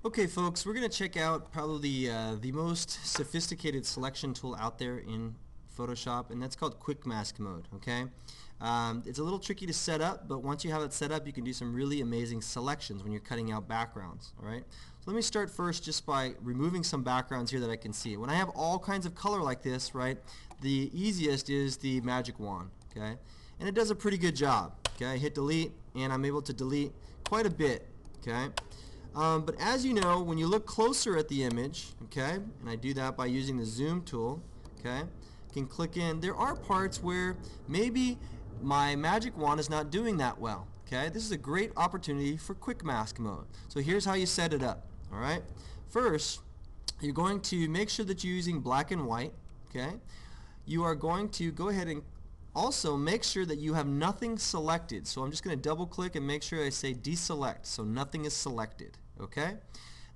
Okay, folks, we're going to check out probably the most sophisticated selection tool out there in Photoshop, and that's called quick mask mode. Okay, it's a little tricky to set up, but once you have it set up, you can do some really amazing selections when you're cutting out backgrounds. All right, so let me start first just by removing some backgrounds here that I can see. When I have all kinds of color like this, right, the easiest is the magic wand. Okay, and it does a pretty good job. Okay, I hit delete, and I'm able to delete quite a bit. Okay. But as you know, when you look closer at the image, okay, and I do that by using the zoom tool, okay, you can click in. There are parts where maybe my magic wand is not doing that well. Okay, this is a great opportunity for quick mask mode. So here's how you set it up. All right, first you're going to make sure that you're using black and white. Okay, you are going to go ahead and also make sure that you have nothing selected. So I'm just going to double click and make sure I say deselect, so nothing is selected. Okay,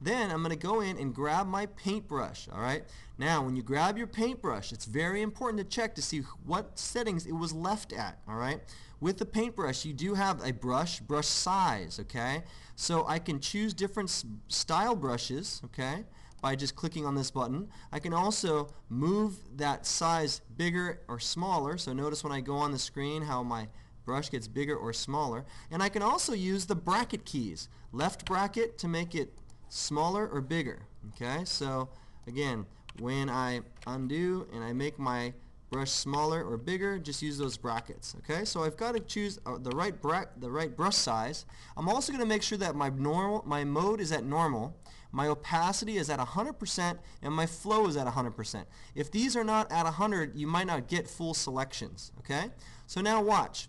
then I'm going to go in and grab my paintbrush. Alright, now when you grab your paintbrush, it's very important to check to see what settings it was left at. Alright, with the paintbrush you do have a brush size. Okay, so I can choose different style brushes, okay, by just clicking on this button. I can also move that size bigger or smaller, so notice when I go on the screen how my brush gets bigger or smaller. And I can also use the bracket keys. Left bracket to make it smaller or bigger. Okay, so again, when I undo and I make my brush smaller or bigger, just use those brackets. Okay, so I've got to choose the right brush size. I'm also going to make sure that my mode is at normal, my opacity is at 100%, and my flow is at 100%. If these are not at 100, you might not get full selections. Okay, so now watch.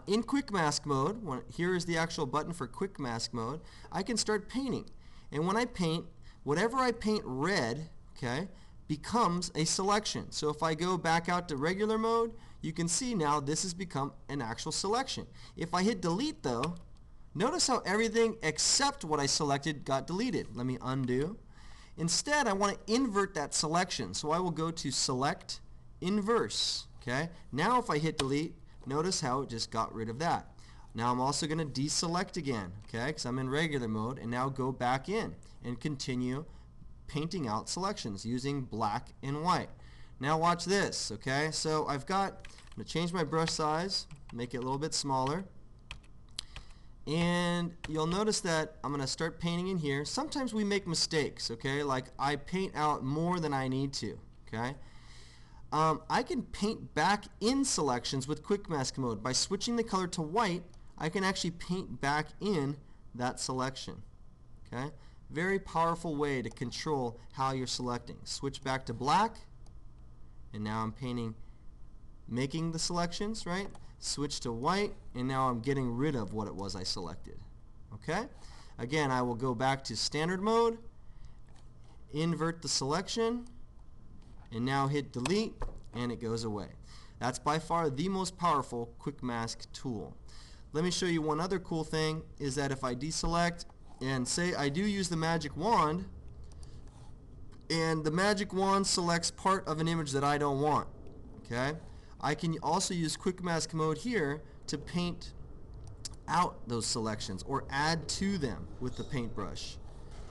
In quick mask mode, here is the actual button for quick mask mode, I can start painting. And when I paint, whatever I paint red, okay, becomes a selection. So if I go back out to regular mode, you can see now this has become an actual selection. If I hit delete though, notice how everything except what I selected got deleted. Let me undo. Instead, I want to invert that selection. So I will go to select, inverse. Okay, now if I hit delete, notice how it just got rid of that. Now I'm also going to deselect again, okay, because I'm in regular mode, and now go back in and continue painting out selections using black and white. Now watch this, okay, so I'm going to change my brush size, make it a little bit smaller, and you'll notice that I'm going to start painting in here. Sometimes we make mistakes, okay, like I paint out more than I need to, okay. I can paint back in selections with quick mask mode. By switching the color to white, I can actually paint back in that selection. Okay? Very powerful way to control how you're selecting. Switch back to black, and now I'm painting, making the selections, right? Switch to white, and now I'm getting rid of what it was I selected. Okay? Again, I will go back to standard mode, invert the selection, and now hit delete, and it goes away. That's by far the most powerful quick mask tool. Let me show you one other cool thing, is that if I deselect and say I do use the magic wand, and the magic wand selects part of an image that I don't want, okay, I can also use quick mask mode here to paint out those selections or add to them with the paintbrush.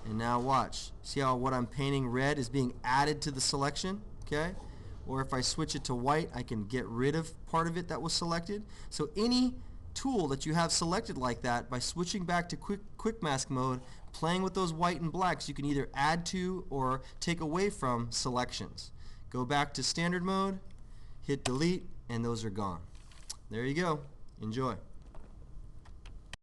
And now watch, see how what I'm painting red is being added to the selection, okay? Or if I switch it to white, I can get rid of part of it that was selected. So any tool that you have selected like that, by switching back to quick mask mode, playing with those white and blacks, you can either add to or take away from selections. Go back to standard mode, hit delete, and those are gone. There you go. Enjoy.